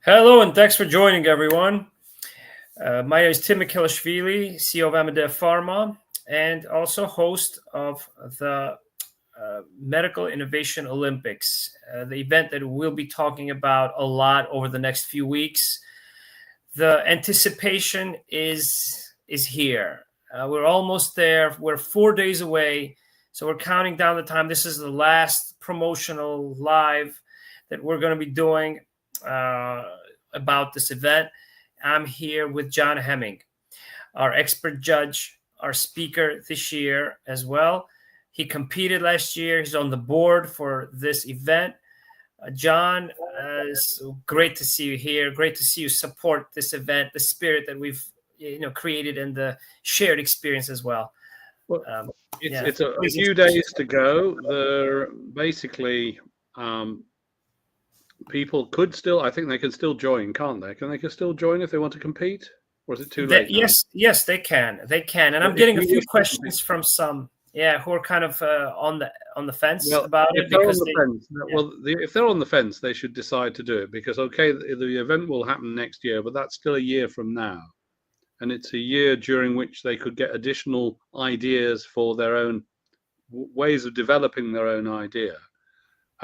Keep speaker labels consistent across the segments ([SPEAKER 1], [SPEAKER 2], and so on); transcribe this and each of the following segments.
[SPEAKER 1] Hello, and thanks for joining, everyone. My name is Tim Mikilashvili, CEO of Amadeus Pharma, and also host of the Medical Innovation Olympics, the event that we'll be talking about a lot over the next few weeks. The anticipation is here. We're almost there. We're 4 days away, so we're counting down the time. This is the last promotional live that we're going to be doing about this event. I'm here with John Hemming, our expert judge, our speaker this year as well. He competed last year. He's on the board for this event. John, it's great to see you here. Great to see you support this event, the spirit that we've created, and the shared experience as well.
[SPEAKER 2] It's a few days to go. They're basically people could still, I think they can still join, can't they? Can they still join if they want to compete? Or is it too late?
[SPEAKER 1] Yes, they can. And I'm getting a few questions from some, who are kind of on the fence about it.
[SPEAKER 2] If they're on the fence, they should decide to do it because, okay, the event will happen next year, but that's still a year from now. And it's a year during which they could get additional ideas for their own ways of developing their own idea.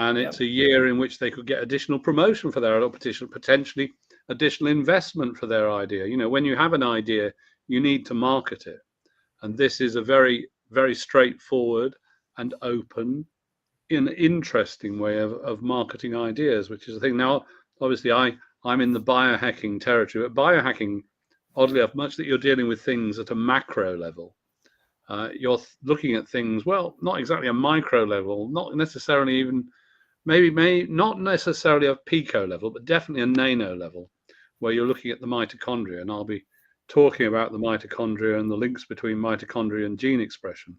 [SPEAKER 2] And it's a year in which they could get additional promotion for their potentially additional investment for their idea. When you have an idea, you need to market it. And this is a very, very straightforward and open, interesting way of marketing ideas, which is the thing. Now, obviously, I'm in the biohacking territory. But biohacking, oddly enough, much that you're dealing with things at a macro level, you're looking at things, well, not exactly a micro level, not necessarily even... Maybe not necessarily a pico level, but definitely a nano level, where you're looking at the mitochondria. And I'll be talking about the mitochondria and the links between mitochondria and gene expression.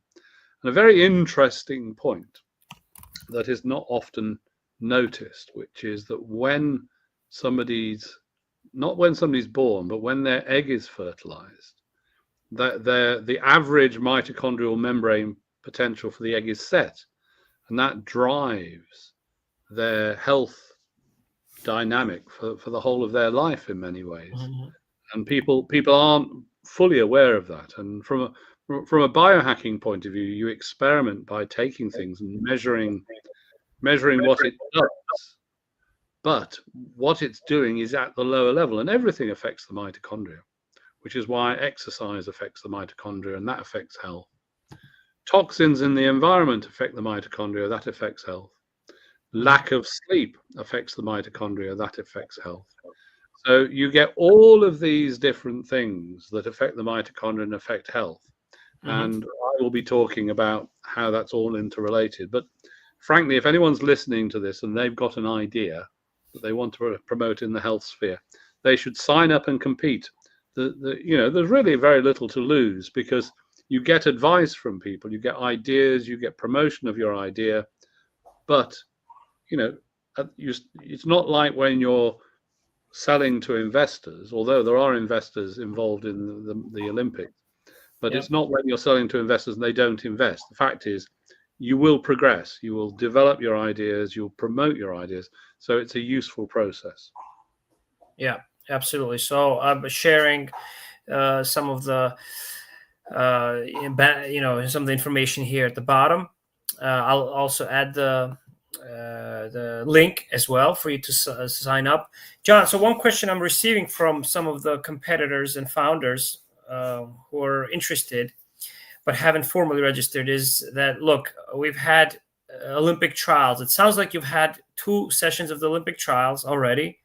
[SPEAKER 2] And a very interesting point that is not often noticed, which is that when somebody's born, but when their egg is fertilized, the average mitochondrial membrane potential for the egg is set, and that drives their health dynamic for the whole of their life in many ways. And people aren't fully aware of that. And from a biohacking point of view, you experiment by taking things and measuring what it does, but what it's doing is at the lower level, and everything affects the mitochondria, which is why exercise affects the mitochondria, and that affects health. Toxins in the environment affect the mitochondria, that affects health. Lack of sleep affects the mitochondria, that affects health. So you get all of these different things that affect the mitochondria and affect health. And I will be talking about how that's all interrelated. But frankly, if anyone's listening to this and they've got an idea that they want to promote in the health sphere, they should sign up and compete. There's really very little to lose because you get advice from people, you get ideas, you get promotion of your idea, but it's not like when you're selling to investors, although there are investors involved in the Olympics, but it's not when you're selling to investors and they don't invest. The fact is, you will progress, you will develop your ideas, you'll promote your ideas. So it's a useful process.
[SPEAKER 1] Yeah, absolutely. So I'm sharing some of the some of the information here at the bottom. I'll also add the link as well for you to sign up. John, so one question I'm receiving from some of the competitors and founders who are interested but haven't formally registered is that, look, we've had Olympic trials. It sounds like you've had 2 sessions of the Olympic trials already.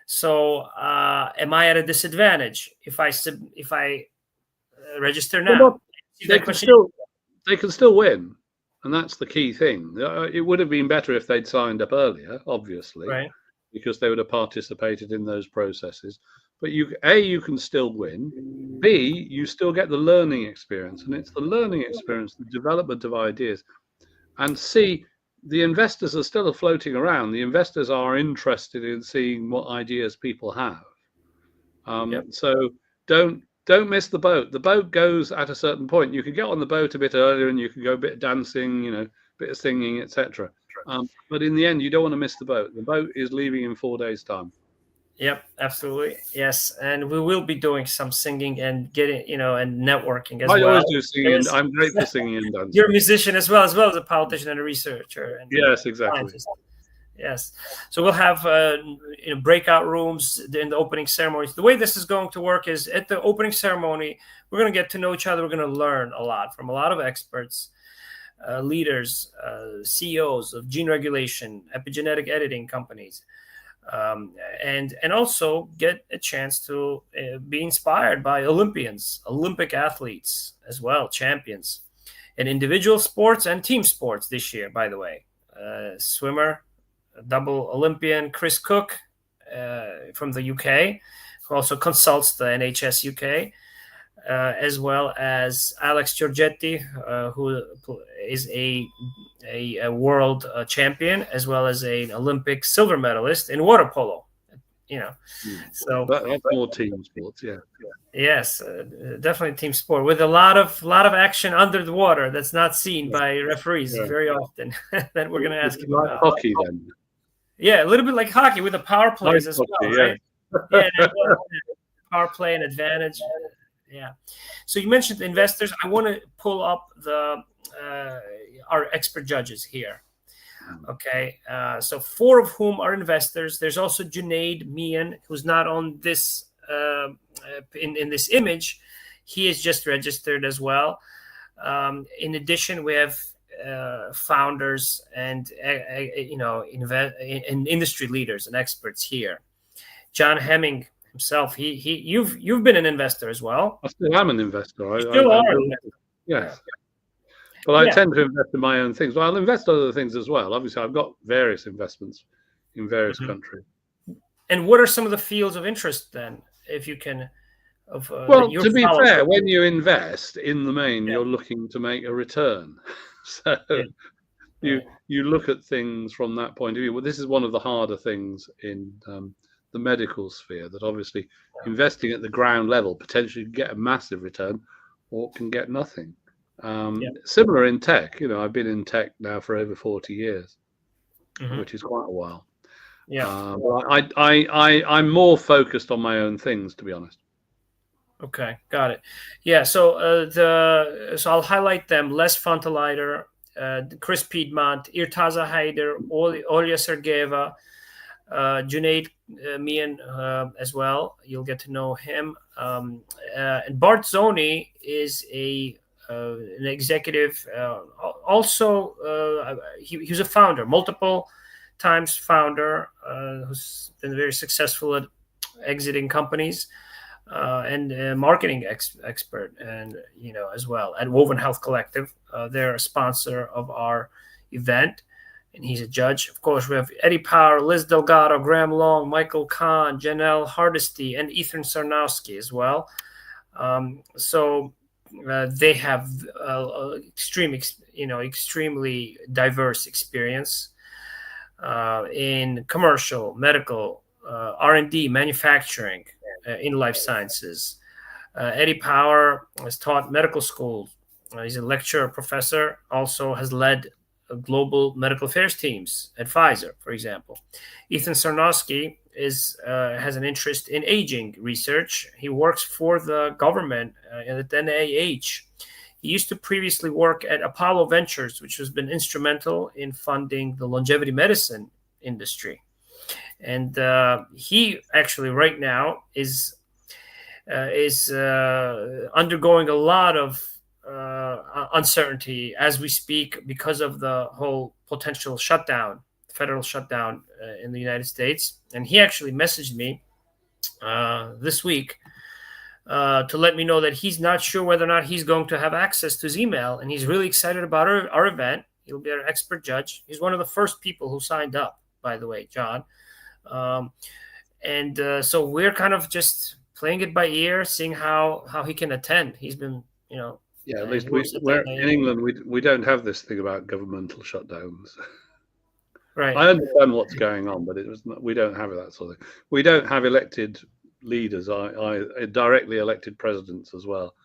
[SPEAKER 1] So am I at a disadvantage if I register
[SPEAKER 2] Well,
[SPEAKER 1] now.
[SPEAKER 2] they can still win, and that's the key thing. It would have been better if they'd signed up earlier, obviously,
[SPEAKER 1] right.
[SPEAKER 2] because they would have participated in those processes. But you can still win. B, you still get the learning experience, and it's the learning experience, the development of ideas. And C, the investors are still floating around. The investors are interested in seeing what ideas people have.
[SPEAKER 1] Yep.
[SPEAKER 2] So don't miss the boat. The boat goes at a certain point. You can get on the boat a bit earlier, and you can go a bit dancing, bit of singing, etc. But in the end, you don't want to miss the boat. The boat is leaving in 4 days' time.
[SPEAKER 1] Yep, absolutely. Yes. And we will be doing some singing and getting, and networking as
[SPEAKER 2] I
[SPEAKER 1] well.
[SPEAKER 2] always do singing, and I'm great for singing and dancing.
[SPEAKER 1] You're a musician as well as a politician and a researcher. And
[SPEAKER 2] yes, exactly.
[SPEAKER 1] Scientist. Yes. So we'll have breakout rooms in the opening ceremonies. The way this is going to work is at the opening ceremony, we're going to get to know each other. We're going to learn a lot from a lot of experts, leaders, CEOs of gene regulation, epigenetic editing companies. And also get a chance to be inspired by Olympians, Olympic athletes as well, champions in individual sports and team sports this year, by the way. Swimmer, double Olympian Chris Cook from the UK, who also consults the NHS UK, as well as Alex Giorgetti, who is a world champion, as well as an Olympic silver medalist in water polo. So
[SPEAKER 2] that's more team sports, yeah.
[SPEAKER 1] Yes, definitely team sport with a lot of action under the water that's not seen by referees very often. That we're going to ask you
[SPEAKER 2] like
[SPEAKER 1] about.
[SPEAKER 2] Hockey, then.
[SPEAKER 1] Yeah, a little bit like hockey with the power plays as well, right? Yeah, power play and advantage. Yeah. So you mentioned investors. I want to pull up our expert judges here. Okay. So 4 of whom are investors. There's also Junaid Mian, who's not on this in this image. He is just registered as well. In addition, we have founders and industry leaders and experts here. John Hemming himself, you've been an investor as well.
[SPEAKER 2] I still am an investor.
[SPEAKER 1] You still are.
[SPEAKER 2] Yes. But I tend to invest in my own things. Well, I'll invest in other things as well. Obviously, I've got various investments in various countries.
[SPEAKER 1] And what are some of the fields of interest then, if you can?
[SPEAKER 2] Well, to be fair, when you invest, in the main, you're looking to make a return. So you look at things from that point of view. Well, this is one of the harder things in the medical sphere, that obviously investing at the ground level potentially get a massive return or can get nothing. Similar in tech. I've been in tech now for over 40 years, which is quite a while. But I'm more focused on my own things, to be honest.
[SPEAKER 1] Okay, got it. Yeah, so so I'll highlight them: Les Fonteleiter, Chris Piedmont, Irtaza Haider, Olya Sergeyeva, Junaid Mian as well. You'll get to know him. And Bart Zoni is an executive. Also, he was a founder, multiple times founder, who's been very successful at exiting companies. And a marketing expert, and as well at Woven Health Collective. They're a sponsor of our event, and he's a judge. Of course, we have Eddie Power, Liz Delgado, Graham Long, Michael Kahn, Janelle Hardesty, and Ethan Sarnowski as well. So they have extremely diverse experience in commercial, medical, R&D, manufacturing, in life sciences. Eddie Power has taught medical school. He's a lecturer, professor, also has led global medical affairs teams at Pfizer, for example. Ethan Sarnowski has an interest in aging research. He works for the government at NIH. He used to previously work at Apollo Ventures, which has been instrumental in funding the longevity medicine industry. And he actually right now is undergoing a lot of uncertainty as we speak because of the whole potential shutdown, federal shutdown in the United States. And he actually messaged me this week to let me know that he's not sure whether or not he's going to have access to his email, and he's really excited about our event. He'll be our expert judge. He's one of the first people who signed up, by the way, John. And so we're kind of just playing it by ear, seeing how he can attend. He's been,
[SPEAKER 2] Yeah, at least we're in England. We don't have this thing about governmental shutdowns.
[SPEAKER 1] Right.
[SPEAKER 2] I understand what's going on, but we don't have that sort of thing. We don't have elected leaders. I directly elected presidents as well,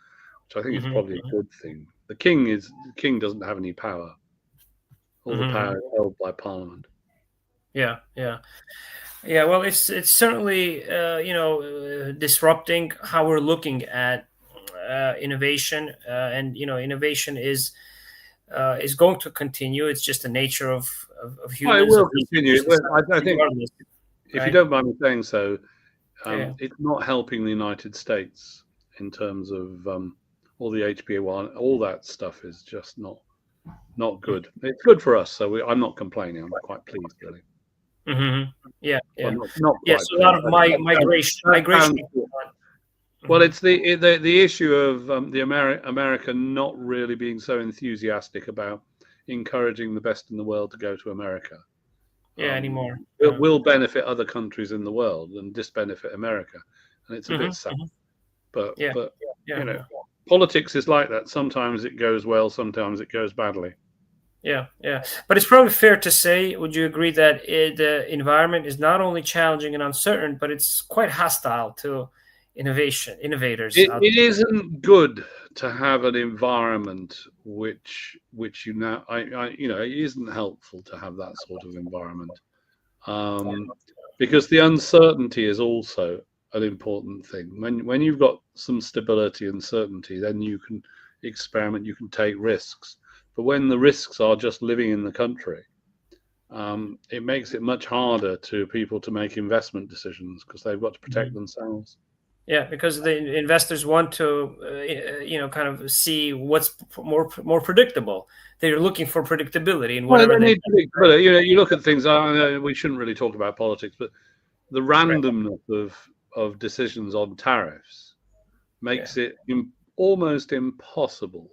[SPEAKER 2] which I think is probably a good thing. The king doesn't have any power. All the power is held by Parliament.
[SPEAKER 1] Yeah. Well, it's certainly disrupting how we're looking at innovation, and innovation is going to continue. It's just the nature of humans.
[SPEAKER 2] It will continue. I think, if you don't mind me saying so, it's not helping the United States in terms of all the HbA1. All that stuff is just not good. It's good for us, so I'm not complaining. I'm quite pleased, really.
[SPEAKER 1] Yeah.
[SPEAKER 2] Well, not quite.
[SPEAKER 1] Yes, a lot of migration.
[SPEAKER 2] Well, it's the issue of the America not really being so enthusiastic about encouraging the best in the world to go to America.
[SPEAKER 1] Anymore.
[SPEAKER 2] It will benefit other countries in the world and disbenefit America, and it's a bit sad. But politics is like that. Sometimes it goes well, sometimes it goes badly.
[SPEAKER 1] Yeah. But it's probably fair to say, would you agree that the environment is not only challenging and uncertain, but it's quite hostile to innovators?
[SPEAKER 2] It isn't good to have an environment which it isn't helpful to have that sort of environment, because the uncertainty is also an important thing. When you've got some stability and certainty, then you can experiment, you can take risks. But when the risks are just living in the country, it makes it much harder to people to make investment decisions because they've got to protect themselves.
[SPEAKER 1] Yeah, because the investors want to, kind of see what's more predictable. They're looking for predictability in whatever
[SPEAKER 2] they need predictability. You look at things. We shouldn't really talk about politics, but the randomness of decisions on tariffs makes it almost impossible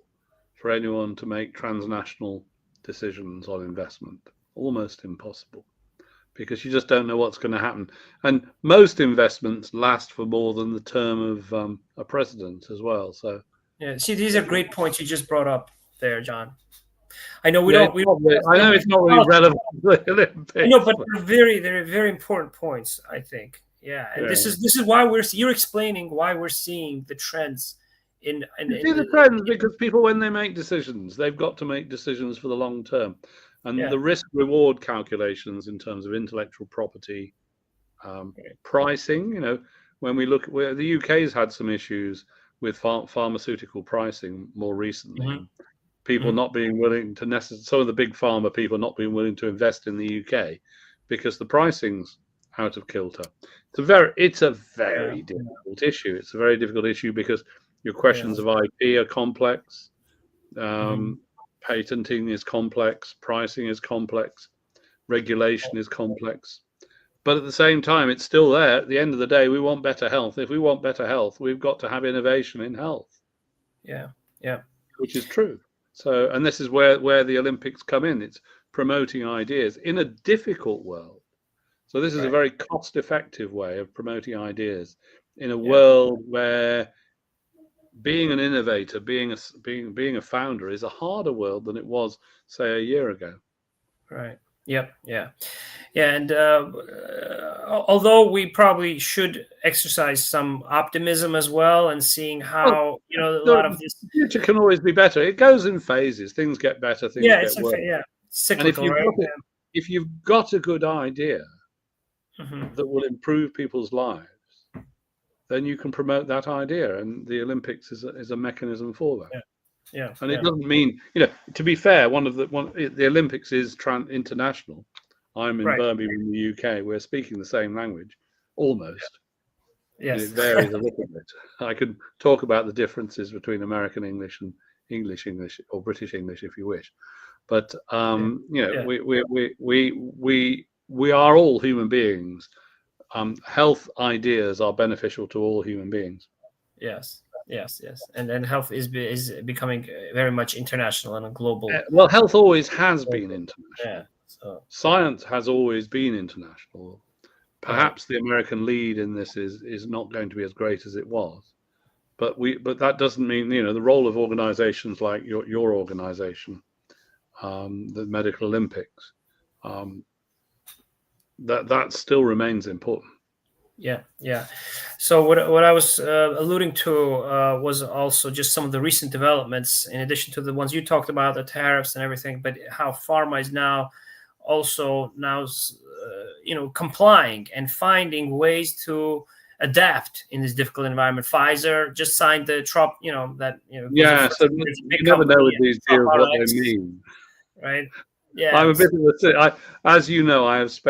[SPEAKER 2] for anyone to make transnational decisions on investment. Almost impossible, because you just don't know what's going to happen. And most investments last for more than the term of a president as well. So
[SPEAKER 1] see, these are great points you just brought up there, John. I know
[SPEAKER 2] I know it's not really relevant to the Olympics.
[SPEAKER 1] I know, but they're very important points, I think. Yeah, and this is why you're explaining why we're seeing the trends. You
[SPEAKER 2] see the trends because people, when they make decisions, they've got to make decisions for the long term, and the risk-reward calculations in terms of intellectual property, pricing. When we look at where the UK's had some issues with pharmaceutical pricing more recently, people not being willing to some of the big pharma people not being willing to invest in the UK because the pricing's out of kilter. It's a very difficult issue. It's a very difficult issue because your questions of IP are complex, patenting is complex, pricing is complex, regulation is complex. But at the same time, it's still there. At the end of the day, we want better health. If we want better health, we've got to have innovation in health.
[SPEAKER 1] Yeah.
[SPEAKER 2] Which is true. So, and this is where the Olympics come in. It's promoting ideas in a difficult world. So this is a very cost-effective way of promoting ideas in a world where being an innovator, being a founder is a harder world than it was, say, a year ago.
[SPEAKER 1] Right. Yep. Yeah. And although we probably should exercise some optimism as well, and seeing how a lot of this,
[SPEAKER 2] the future can always be better. It goes in phases. Things get better. Things get worse.
[SPEAKER 1] Cyclical.
[SPEAKER 2] And if you've got a good idea that will improve people's lives, then you can promote that idea, and the Olympics is a mechanism for that.
[SPEAKER 1] Yeah.
[SPEAKER 2] And it doesn't mean, to be fair, the Olympics is international. I'm in Birmingham in the UK. We're speaking the same language, almost.
[SPEAKER 1] Yes.
[SPEAKER 2] And it varies a little bit. I could talk about the differences between American English and English, or British English, if you wish. But we are all human beings. Health ideas are beneficial to all human beings.
[SPEAKER 1] Yes. And then health is becoming very much international and a global.
[SPEAKER 2] Well, health always has been international.
[SPEAKER 1] Yeah. So
[SPEAKER 2] Science has always been international.
[SPEAKER 1] right.
[SPEAKER 2] Perhaps the American lead in this is not going to be as great as it was, but that doesn't mean, the role of organizations like your organization, the Medical Olympics, that still remains important.
[SPEAKER 1] Yeah. So what I was alluding to was also just some of the recent developments, in addition to the ones you talked about, the tariffs and everything, but how pharma is now also complying and finding ways to adapt in this difficult environment. Pfizer just signed the Trump,
[SPEAKER 2] Yeah, so you never know with these deals what they mean.
[SPEAKER 1] Right. Yeah.
[SPEAKER 2] I'm a bit of a, as you know, I've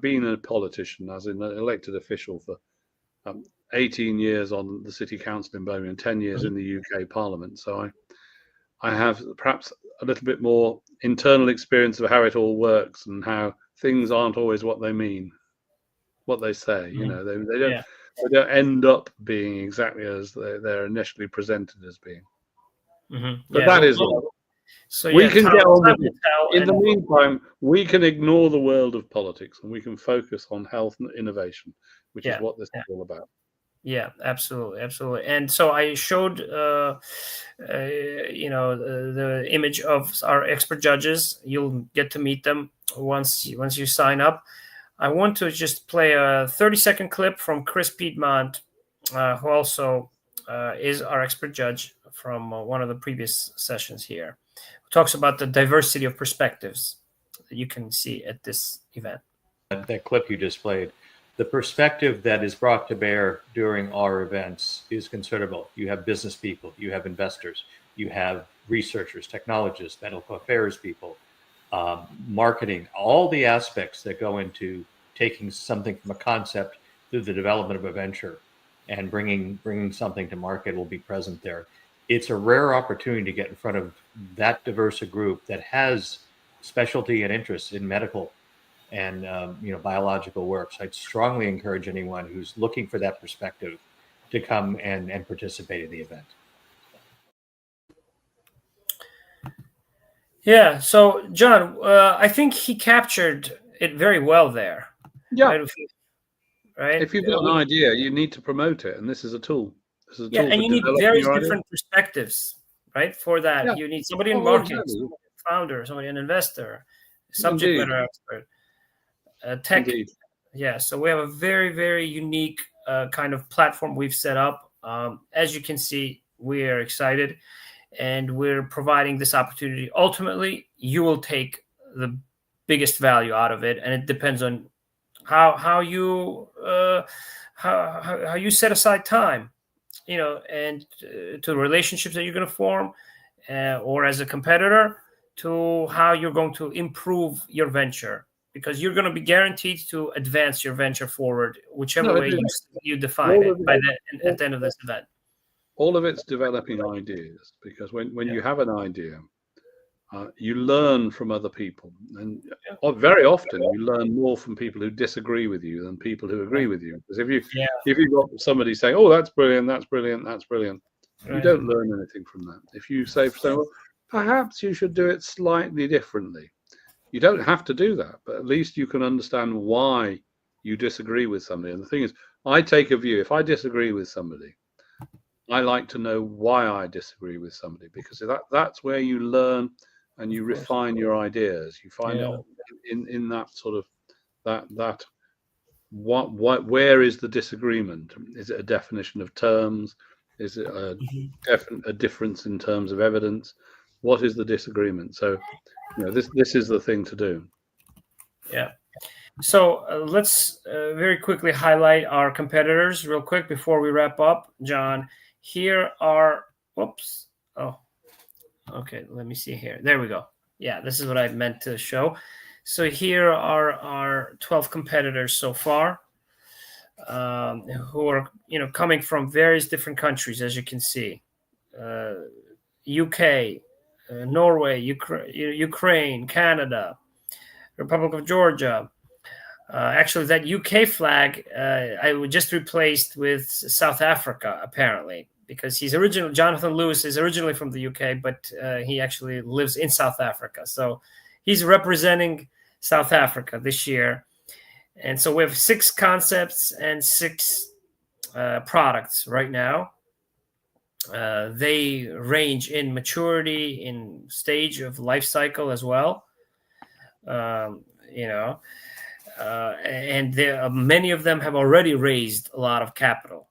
[SPEAKER 2] been a politician, as an elected official for 18 years on the city council in Birmingham, 10 years in the UK Parliament. So I have perhaps a little bit more internal experience of how it all works and how things aren't always what they mean, what they say. They don't end up being exactly as they're initially presented as being. But that is all.
[SPEAKER 1] So
[SPEAKER 2] we can get on with it. In the
[SPEAKER 1] and
[SPEAKER 2] meantime, we can ignore the world of politics and we can focus on health and innovation, which is what this is all about.
[SPEAKER 1] Yeah, absolutely. And so I showed, the image of our expert judges. You'll get to meet them once you sign up. I want to just play a 30-second clip from Chris Piedmont, who also is our expert judge from one of the previous sessions here. Who talks about the diversity of perspectives that you can see at this event.
[SPEAKER 3] That clip you just played, the perspective that is brought to bear during our events is considerable. You have business people, you have investors, you have researchers, technologists, medical affairs people, marketing, all the aspects that go into taking something from a concept through the development of a venture and bringing something to market will be present there. It's a rare opportunity to get in front of that diverse a group that has specialty and interests in medical and biological work. So I'd strongly encourage anyone who's looking for that perspective to come and participate in the event.
[SPEAKER 1] Yeah. So John, I think he captured it very well there.
[SPEAKER 2] Yeah.
[SPEAKER 1] Right.
[SPEAKER 2] If you've got an idea, you need to promote it, and this is a tool. This is a tool
[SPEAKER 1] and you need various different
[SPEAKER 2] idea.
[SPEAKER 1] Perspectives, right? For that, you need somebody in marketing, somebody founder, somebody an investor, subject matter expert, tech. Indeed. Yeah. So we have a very, very unique kind of platform we've set up. As you can see, we are excited, and we're providing this opportunity. Ultimately, you will take the biggest value out of it, and it depends on how you set aside time, and to the relationships that you're going to form, or as a competitor, to how you're going to improve your venture, because you're going to be guaranteed to advance your venture forward, whichever way you define it at the end of this event.
[SPEAKER 2] All of it's developing ideas, because when you have an idea, you learn from other people, and very often you learn more from people who disagree with you than people who agree with you. Because if you've got somebody saying, "Oh, that's brilliant, that's brilliant, that's brilliant," you don't learn anything from that. If you say, "Well, perhaps you should do it slightly differently," you don't have to do that, but at least you can understand why you disagree with somebody. And the thing is, I take a view. If I disagree with somebody, I like to know why I disagree with somebody, because that's where you learn and you refine your ideas. You find out in that sort of that where is the disagreement? Is it a definition of terms? Is it a difference in terms of evidence? What is the disagreement? So, this is the thing to do.
[SPEAKER 1] Yeah. So let's very quickly highlight our competitors real quick before we wrap up, John. Here are, whoops. Oh, okay. Let me see here. There we go. Yeah, this is what I meant to show. So here are our 12 competitors so far, who are, coming from various different countries, as you can see. UK, Norway, Ukraine, Canada, Republic of Georgia, Actually, that UK flag I just replaced with South Africa, apparently, because Jonathan Lewis is originally from the UK, but he actually lives in South Africa. So he's representing South Africa this year. And so we have 6 concepts and 6 products right now. They range in maturity, in stage of life cycle as well. And many of them have already raised a lot of capital.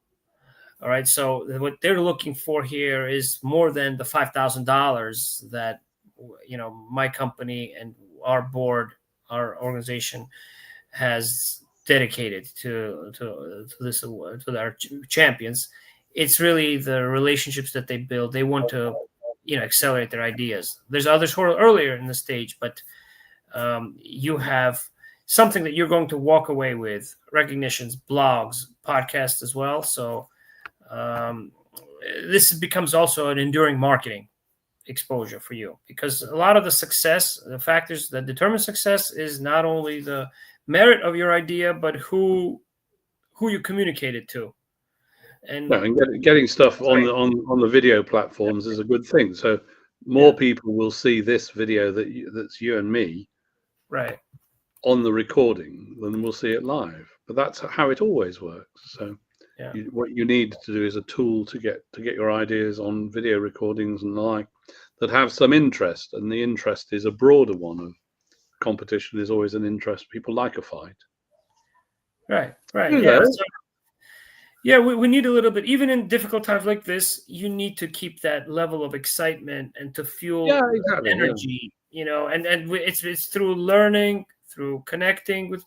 [SPEAKER 1] All right, so what they're looking for here is more than the $5,000 that my company and our board, our organization, has dedicated to this to our champions. It's really the relationships that they build. They want to accelerate their ideas. There's others who are earlier in the stage, but you have something that you're going to walk away with: recognitions, blogs, podcasts as well. So this becomes also an enduring marketing exposure for you, because a lot of the factors that determine success is not only the merit of your idea, but who you communicate it to. And
[SPEAKER 2] getting stuff on the video platforms is a good thing. So more people will see this video that's you and me,
[SPEAKER 1] right,
[SPEAKER 2] on the recording than we'll see it live. But that's how it always works. So what you need to do is a tool to get your ideas on video recordings and the like that have some interest, and the interest is a broader one. Of competition is always an interest. People like a fight.
[SPEAKER 1] Right.
[SPEAKER 2] Yeah.
[SPEAKER 1] So, we need a little bit, even in difficult times like this. You need to keep that level of excitement and to fuel energy. And it's through learning, through connecting with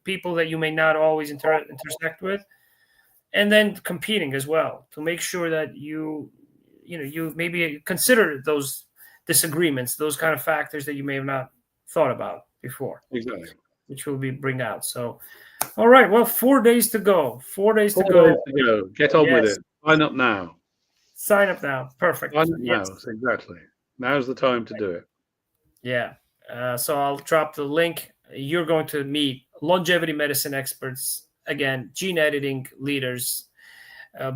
[SPEAKER 1] people that you may not always intersect with, and then competing as well, to make sure that you maybe consider those disagreements, those kind of factors that you may have not thought about before.
[SPEAKER 2] Exactly.
[SPEAKER 1] Which will bring out. So, all right. Well, 4 days to go. 4 days to go.
[SPEAKER 2] Get on with it. Sign up now.
[SPEAKER 1] Sign up now. Perfect.
[SPEAKER 2] Sign up now. Exactly. Now's the time to do it.
[SPEAKER 1] Yeah. So I'll drop the link. You're going to meet longevity medicine experts, again, gene editing leaders,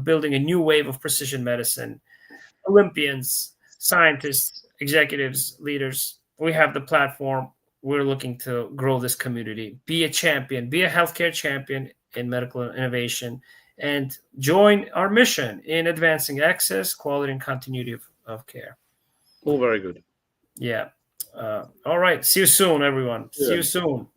[SPEAKER 1] building a new wave of precision medicine, Olympians, scientists, executives, leaders. We have the platform. We're looking to grow this community. Be a champion. Be a healthcare champion in medical innovation, and join our mission in advancing access, quality, and continuity of care.
[SPEAKER 2] All very good.
[SPEAKER 1] Yeah. All right. See you soon, everyone. See you soon.